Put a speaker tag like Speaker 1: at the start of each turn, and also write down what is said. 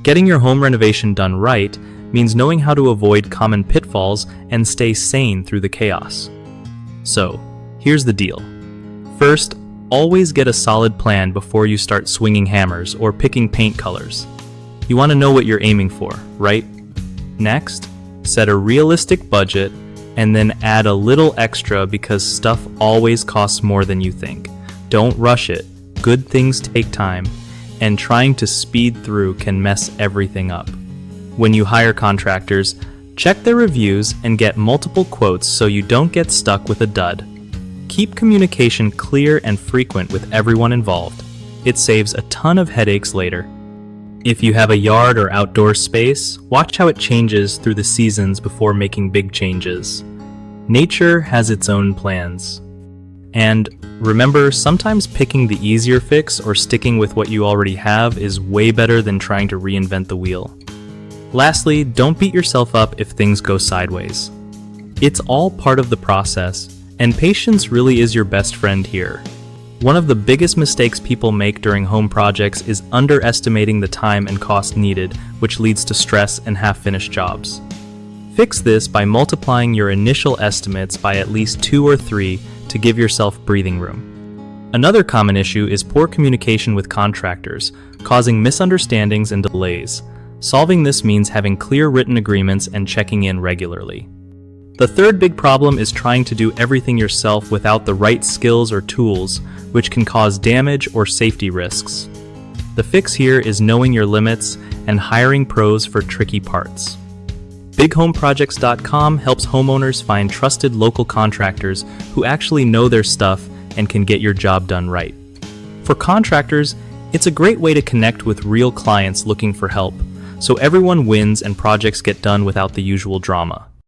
Speaker 1: Getting your home renovation done right means knowing how to avoid common pitfalls and stay sane through the chaos. So, here's the deal. First, always get a solid plan before you start swinging hammers or picking paint colors. You want to know what you're aiming for, right? Next, set a realistic budget and then add a little extra because stuff always costs more than you think. Don't rush it. Good things take time, and trying to speed through can mess everything up. When you hire contractors, check their reviews and get multiple quotes so you don't get stuck with a dud. Keep communication clear and frequent with everyone involved. It saves a ton of headaches later. If you have a yard or outdoor space, watch how it changes through the seasons before making big changes. Nature has its own plans. And remember, sometimes picking the easier fix or sticking with what you already have is way better than trying to reinvent the wheel. Lastly, don't beat yourself up if things go sideways. It's all part of the process, and patience really is your best friend here. One of the biggest mistakes people make during home projects is underestimating the time and cost needed, which leads to stress and half-finished jobs. Fix this by multiplying your initial estimates by at least 2 or 3 to give yourself breathing room. Another common issue is poor communication with contractors, causing misunderstandings and delays. Solving this means having clear written agreements and checking in regularly. The third big problem is trying to do everything yourself without the right skills or tools, which can cause damage or safety risks. The fix here is knowing your limits and hiring pros for tricky parts. BigHomeProjects.com helps homeowners find trusted local contractors who actually know their stuff and can get your job done right. For contractors, it's a great way to connect with real clients looking for help, so everyone wins and projects get done without the usual drama.